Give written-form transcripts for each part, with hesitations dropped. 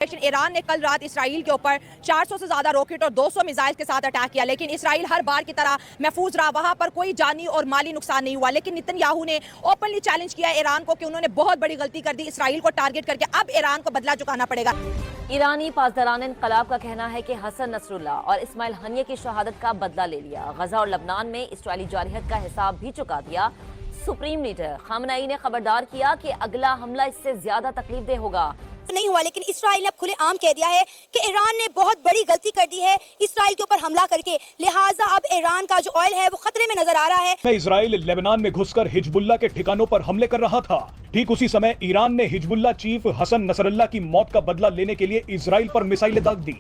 Iran ने कल रात इसराइल के ऊपर 400 से ज्यादा रॉकेट और 200 मिसाइल के साथ अटैक किया, लेकिन इसराइल हर बार की तरह महफूज रहा। वहां पर कोई जानी और माली नुकसान नहीं हुआ। लेकिन नेतन्याहू ने ओपनली चैलेंज किया ईरान को कि उन्होंने बहुत बड़ी गलती कर दी इसराइल को टारगेट करके, अब ईरान को बदला चुकाना पड़ेगा। ईरानी पासदारान इनकलाब का कहना है कि हसन नसरुल्लाह और इस्माइल हनिये की शहादत का बदला ले लिया। गजा और लबनान में इसराइली जारहियत का हिसाब भी चुका दिया। सुप्रीम लीडर खामनेई ने खबरदार किया कि अगला हमला इससे ज्यादा तकलीफदेह होगा। नहीं हुआ, लेकिन इसराइल ने अब खुलेआम कह दिया है कि ईरान ने बहुत बड़ी गलती कर दी है इसराइल के ऊपर हमला करके, लिहाजा अब ईरान का जो ऑयल है वो खतरे में नजर आ रहा है। इसराइल लेबनान में घुसकर हिजबुल्लाह के ठिकानों पर हमले कर रहा था। ठीक उसी समय ईरान ने हिजबुल्लाह चीफ हसन नसरुल्लाह की मौत का बदला लेने के लिए इसराइल पर मिसाइलें दाग दी।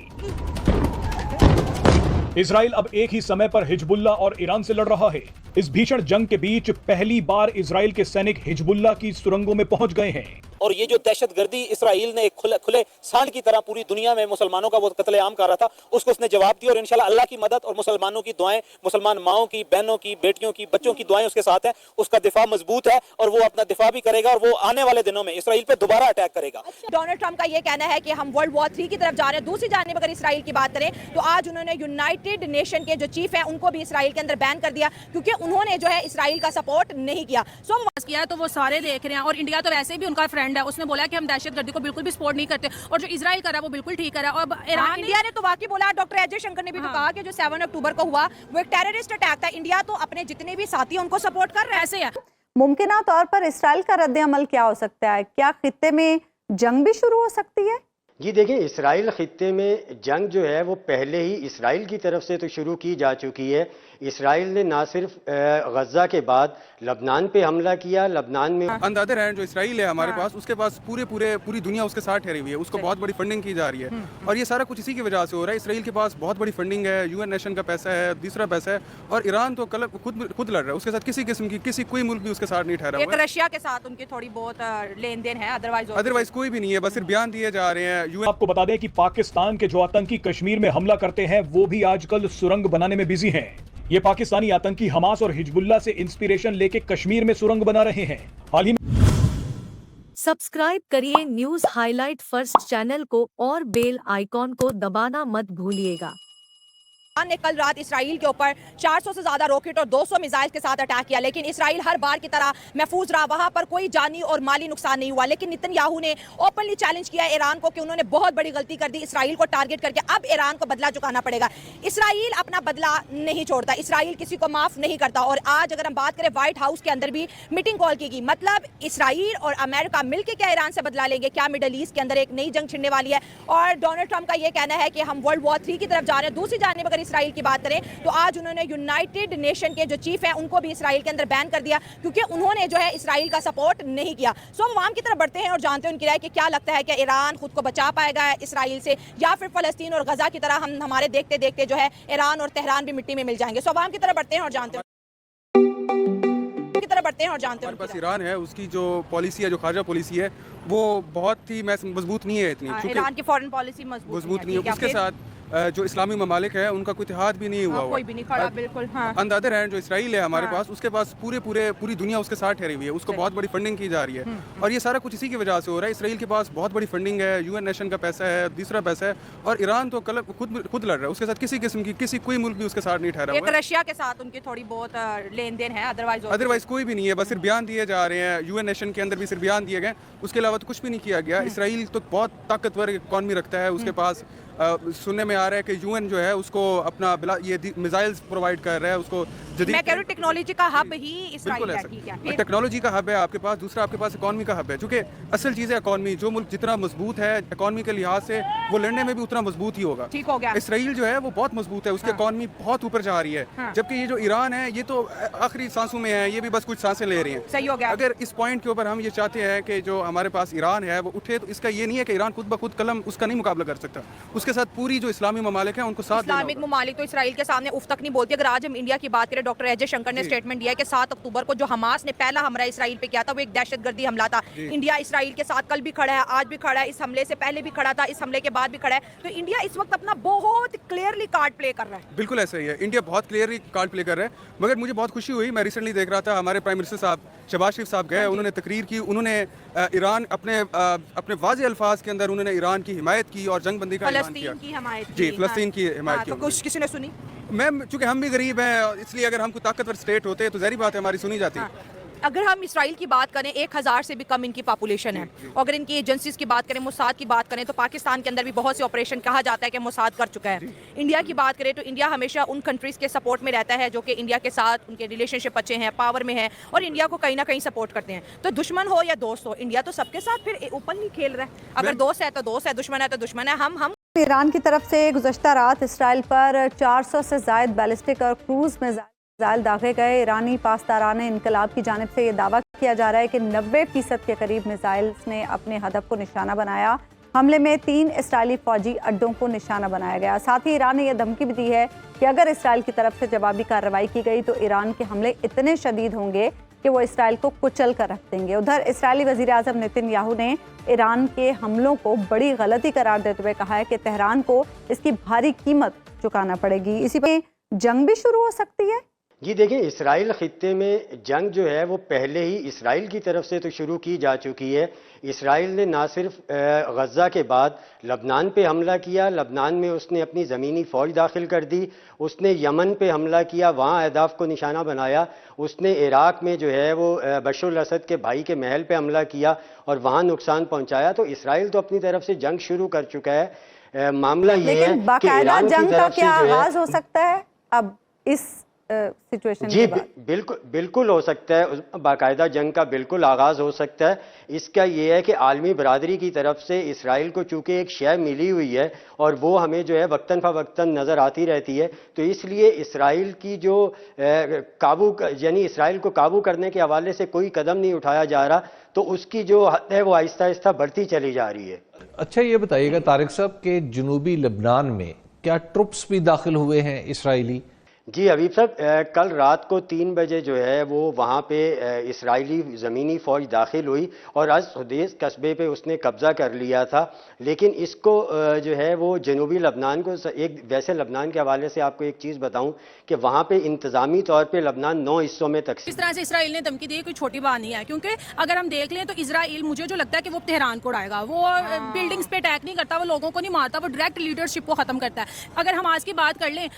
इसराइल अब एक ही समय पर हिजबुल्लाह और ईरान से लड़ रहा है। इस भीषण जंग के बीच पहली बार इसराइल के सैनिक हिजबुल्लाह की सुरंगों में पहुंच गए हैं। और ये जो दहशतगर्दी इसराइल ने खुले सांड की तरह पूरी दुनिया में मुसलमानों का वो कत्लेआम कर रहा था, उसको उसने जवाब दिया। और इंशाल्लाह अल्लाह की मदद और मुसलमानों की दुआएं, मुसलमान माओं की, बहनों की, बेटियों की, बच्चों की दुआएं उसके साथ हैं। उसका दिफा मजबूत है और वो अपना दिफा भी करेगा, और वो आने वाले दिनों में इसराइल पे दोबारा अटैक करेगा। डोनाल्ड ट्रंप का ये कहना है कि हम वर्ल्ड वॉर 3 की तरफ जा रहे हैं। दूसरी जानिब अगर इसराइल की बात करें तो आज उन्होंने यूनाइटेड नेशन के जो चीफ हैं उनको भी इसराइल के अंदर बैन कर दिया, क्योंकि उन्होंने जो है इसराइल का सपोर्ट नहीं किया। किया तो वो सारे देख रहे हैं, और इंडिया तो वैसे भी उनका फ्रेंड है। उसने बोला कि हम दहशतगर्दी को बिल्कुल भी सपोर्ट नहीं करते, और जो इजराइल कर रहा है वो बिल्कुल ठीक कर रहा है। और ईरान इंडिया ने तो वाकई बोला, डॉक्टर अजय शंकर ने भी तो कहा कि जो 7 अक्टूबर को हुआ वो एक टेररिस्ट अटैक था। इंडिया तो अपने जितने भी साथी हैं उनको सपोर्ट कर रहा है। ऐसे है। मुमकिन तौर पर इसराइल का रद्द-ए-अमल क्या हो सकता है? क्या खित्ते में जंग भी शुरू हो सकती है? जी देखिए, इसराइल खित्ते में जंग जो है वो पहले ही इसराइल की तरफ से तो शुरू की जा चुकी है। इसराइल ने ना सिर्फ गजा के बाद लबनान पे हमला किया, लबनान में अंदाज़ा है जो इसराइल है हमारे पास, उसके पास पूरी दुनिया उसके साथ ठहरी हुई है। उसको बहुत बड़ी फंडिंग की जा रही है, और ये सारा कुछ इसी की वजह से हो रहा है। इसराइल के पास बहुत बड़ी फंडिंग है, यूएन नेशन का पैसा है, दूसरा पैसा है, और ईरान तो खुद लड़ रहा है। उसके साथ किसी किस्म की कोई मुल्क भी उसके साथ नहीं ठहरा हुआ है। रशिया के साथ उनकी थोड़ी बहुत लेन देन है, अदरवाइज कोई भी नहीं है, बस सिर्फ बयान दिए जा रहे हैं। आपको बता दें कि पाकिस्तान के जो आतंकी कश्मीर में हमला करते हैं वो भी आजकल सुरंग बनाने में बिजी हैं। ये पाकिस्तानी आतंकी हमास और हिजबुल्लाह से इंस्पिरेशन लेके कश्मीर में सुरंग बना रहे हैं। हाल ही में सब्सक्राइब करिए न्यूज़ हाइलाइट फर्स्ट चैनल को और बेल आइकॉन को दबाना मत भूलिएगा। ईरान ने कल रात इसराइल के ऊपर 400 से ज्यादा रॉकेट और 200 मिसाइल के साथ अटैक किया, लेकिन इसराइल हर बार की तरह महफूज रहा। वहां पर कोई जानी और माली नुकसान नहीं हुआ। लेकिन नेतन्याहू ने ओपनली चैलेंज किया ईरान को कि उन्होंने बहुत बड़ी गलती कर दी इसराइल को टारगेट करके, अब ईरान को बदला चुकाना पड़ेगा। इसराइल अपना बदला नहीं छोड़ता, इसराइल किसी को माफ नहीं करता। और आज अगर हम बात करें, व्हाइट हाउस के अंदर भी मीटिंग कॉल की गई। मतलब इसराइल और अमेरिका मिलकर क्या ईरान से बदला लेंगे? क्या मिडल ईस्ट के अंदर एक नई जंग छिड़ने वाली है? और डोनाल्ड ट्रंप का यह कहना है कि हम वर्ल्ड वॉर 3 की तरफ जा रहे हैं। दूसरी जानिब अगर इसराइल की बात करें तो आज उन्होंने यूनाइटेड नेशन के जो चीफ हैं उनको भी इसराइल के अंदर बैन कर दिया, क्योंकि उन्होंने जो है इसराइल का सपोर्ट नहीं किया। सो हम आवाम की तरफ बढ़ते हैं और जानते हैं उनकी राय कि क्या लगता है कि ईरान खुद को बचा पाएगा इसराइल से, या फिर फलस्तीन और गजा की तरह हमारे देखते देखते जो है ईरान और तेहरान भी मिट्टी में मिल जाएंगे। सो आवाम की तरफ बढ़ते हैं और जानते हैं हमारे पास ईरान है, उसकी जो पॉलिसी है, जो खारजा पॉलिसी है, वो बहुत ही मजबूत नहीं है इतनी। ईरान की फॉरेन पॉलिसी मजबूत नहीं है। उसके साथ जो इस्लामी ममालिक है उनका कोई इतिहाद भी नहीं हुआ, कोई भी नहीं खड़ा, बिल्कुल। अंदाज़ा है जो इसराइल है हमारे पास, उसके पास पूरी दुनिया उसके साथ ठहरी हुई है। उसको बहुत बड़ी फंडिंग की जा रही है, और ये सारा कुछ इसी की वजह से हो रहा है। इसराइल के पास बहुत बड़ी फंडिंग है, यूएन नेशन का पैसा है, दूसरा पैसा है, और ईरान तो खुद लड़ रहा है। उसके साथ किसी किस्म की कोई मुल्क भी उसके साथ नहीं ठहरा हुआ है। रशिया के साथ उनकी थोड़ी बहुत लेन देन है, अदरवाइज कोई भी नहीं है, बस सिर्फ बयान दिए जा रहे हैं। यूएन नेशन के अंदर भी सिर्फ बयान दिए गए, उसके अलावा तो कुछ भी नहीं किया गया। इसराइल तो बहुत ताकतवर इकॉनमी रखता है, उसके पास सुनने में आ रहा है कि यूएन जो है उसको अपना ये मिसाइल्स प्रोवाइड कर रहा है, उसको जदीद टेक्नोलॉजी का हब ही इसराइल है। ठीक है, टेक्नोलॉजी का हब है आपके पास, दूसरा आपके पास इकॉनमी का हब है। चूंकि असल चीज़ है इकॉनमी, जो मुल्क जितना मजबूत है इकॉनमी के लिहाज से, वो लड़ने में भी उतना मजबूत ही होगा। ठीक हो गया। इसराइल जो है वो बहुत मजबूत है, उसकी इकॉनमी बहुत ऊपर जा रही है, जबकि ये जो ईरान है ये तो आखिरी सांसों में है, ये भी बस कुछ सांसें ले रही हैं। सही हो गया। अगर इस पॉइंट के ऊपर हम ये चाहते हैं कि जो हमारे पास ईरान है वो उठे, तो इसका ये नहीं है कि ईरान खुद ब खुद कलम उसका नहीं मुकाबला कर सकता। उसके साथ पूरी जो इस्लाम इस्लामी ममालिक हैं उनको साथ देना इस्लामिक होगा। ममालिक तो इसराइल के सामने उफ तक नहीं बोलती। अगर आज हम इंडिया की बात करें, डॉक्टर अजय शंकर ने स्टेटमेंट दिया है कि 7 अक्टूबर को जो हमास ने पहला हमला इसराइल पे किया था वो एक दहशतगर्दी हमला था। इंडिया इसराइल के साथ कल भी खड़ा है, आज भी खड़ा है, इस हमले से पहले भी खड़ा था, इस हमले के बाद भी खड़ा है। तो इंडिया इस वक्त अपना बहुत क्लियरली कार्ड प्ले कर रहा है। बिल्कुल ऐसा ही है, इंडिया बहुत क्लियरली कार्ड प्ले कर रहा है। मगर मुझे बहुत खुशी हुई, मैं रिसेंटली देख रहा था हमारे प्राइम मिनिस्टर साहब शहबाज शरीफ साहब गए, उन्होंने तकरीर की, उन्होंने ईरान अपने वाज़े अल्फाज के अंदर उन्होंने ईरान की हिमायत की और जंग बंदी का ऐलान किया। फलस्तीन की हिमायत की। जी, फलस्तीन की हिमायत की। तो कुछ किसी ने सुनी? मैम चूंकि हम भी गरीब हैं, इसलिए अगर हम कोई ताकतवर स्टेट होते तो ज़ाहिर बात है हमारी सुनी जाती। अगर हम इसराइल की बात करें, 1000 से भी कम इनकी पॉपुलेशन है। अगर इनकी एजेंसीज की बात करें, मोसाद की बात करें, तो पाकिस्तान के अंदर भी बहुत से ऑपरेशन कहा जाता है कि मोसाद कर चुका है। इंडिया की बात करें तो इंडिया हमेशा उन कंट्रीज के सपोर्ट में रहता है जो कि इंडिया के साथ उनके रिलेशनशिप अच्छे हैं, पावर में है और इंडिया को कहीं ना कहीं सपोर्ट करते हैं। तो दुश्मन हो या दोस्त हो, इंडिया तो सबके साथ फिर ओपनली खेल रहा है। अगर दोस्त है तो दोस्त है, दुश्मन है तो दुश्मन है। हम ईरान की तरफ से गुज़श्ता रात इसराइल पर 400 से ज़ायद बैलिस्टिक और क्रूज़ मिसाइल दागे गए। ईरानी पासदारान इनकलाब की जानिब से ये दावा किया जा रहा है कि 90% के करीब मिसाइल्स ने अपने हदफ को निशाना बनाया। हमले में 3 इसराइली फौजी अड्डों को निशाना बनाया गया। साथ ही ईरान ने यह धमकी भी दी है कि अगर इसराइल की तरफ से जवाबी कार्रवाई की गई तो ईरान के हमले इतने शदीद होंगे कि वो इसराइल को कुचल कर रख देंगे। उधर इसराइली वज़ीर आज़म नेतन्याहू ने ईरान के हमलों को बड़ी गलती करार देते हुए कहा है कि तेहरान को इसकी भारी कीमत चुकाना पड़ेगी। इसी पर जंग भी शुरू हो सकती है। जी देखिए, इसराइल ख़ित्ते में जंग जो है वो पहले ही इसराइल की तरफ से तो शुरू की जा चुकी है। इसराइल ने ना सिर्फ गज़ा के बाद लबनान पे हमला किया, लबनान में उसने अपनी ज़मीनी फ़ौज दाखिल कर दी, उसने यमन पे हमला किया, वहाँ अहदाफ को निशाना बनाया, उसने इराक़ में जो है वो बशर अल असद के भाई के महल पे हमला किया और वहाँ नुकसान पहुँचाया। तो इसराइल तो अपनी तरफ से जंग शुरू कर चुका है। मामला ये है कि ईरान की तरफ से जो है आगाज हो सकता है अब इस सिचुएशन जी बिल्कुल हो सकता है, बाकायदा जंग का बिल्कुल आगाज़ हो सकता है। इसका ये है कि आलमी बरादरी की तरफ से इसराइल को चूँकि एक शय मिली हुई है और वो हमें जो है वक्तन फ़वक्तन नज़र आती रहती है, तो इसलिए इसराइल की जो यानी इसराइल को काबू करने के हवाले से कोई कदम नहीं उठाया जा रहा, तो उसकी जो हद है वो आहिस्ता आहिस्ता बढ़ती चली जा रही है। अच्छा ये बताइएगा तारिक साहब के जनूबी लबनान में क्या ट्रुप्स भी दाखिल हुए हैं इसराइली? जी हबीब साहब, कल रात को 3 बजे जो है वो वहाँ पे इसराइली ज़मीनी फ़ौज दाखिल हुई और अज़ हुदैस कस्बे पे उसने कब्ज़ा कर लिया था। लेकिन इसको जो है वो जनूबी लबनान को एक वैसे लबनान के हवाले से आपको एक चीज़ बताऊं कि वहाँ पे इंतज़ामी तौर पे लबनान 9 हिस्सों में तकसीम। इस तरह से इसराइल ने धमकी दी है, कोई छोटी बात नहीं है। क्योंकि अगर हम देख लें तो इसराइल, मुझे जो लगता है कि वो तेहरान को उड़ाएगा, वो बिल्डिंग्स पे अटैक नहीं करता, वो लोगों को नहीं मारता, वो डायरेक्ट लीडरशिप को ख़त्म करता है। अगर हमास की बात कर लें,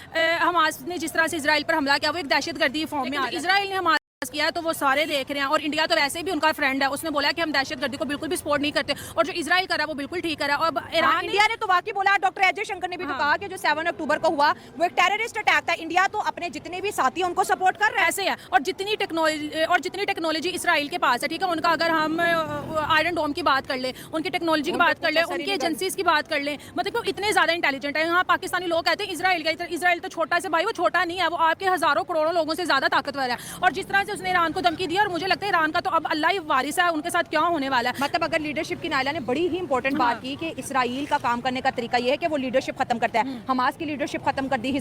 हमास ने जिस तरह से इसराइल पर हमला किया वो एक दहशतगर्दी फॉर्म में इसराइल ने हमारे किया है, तो वो सारे देख रहे हैं। और इंडिया तो वैसे भी उनका फ्रेंड है, उसने बोला कि हम दहशतगर्दी को बिल्कुल भी सपोर्ट नहीं करते और जो इसराइल कर रहा है वो बिल्कुल ठीक कर रहा है। और ईरान, इंडिया ने तो वाकई बोला, डॉक्टर अजय शंकर ने भी तो कहा कि जो 7 अक्टूबर को हुआ वो एक टेररिस्ट अटैक था। इंडिया तो अपने जितने भी साथी हैं उनको सपोर्ट कर रहा है। ऐसे है। और जितनी टेक्नोलॉजी इसराइल के पास है, ठीक है, उनका अगर हम आयरन डोम की बात कर ले, उनकी टेक्नोलॉजी की बात कर ले, उनकी एजेंसीज की बात कर ले, मतलब वो इतने ज्यादा इंटेलिजेंट है। यहाँ पाकिस्तानी लोग कहते हैं इसराइल तो छोटा से भाई, वो छोटा नहीं है, वो आपके हजारों करोड़ों लोगों से ज्यादा ताकतवर है। और जिस तरह से उसने ईरान को धमकी दी, और मुझे लगता है ईरान का तो अब अल्लाह ही वारिस है, उनके साथ क्या होने वाला है। मतलब अगर लीडरशिप की नायला ने बड़ी ही इंपॉर्टेंट बात की कि इसराइल का काम करने का तरीका यह है कि वो लीडरशिप खत्म करता है। हमास की लीडरशिप खत्म कर दी,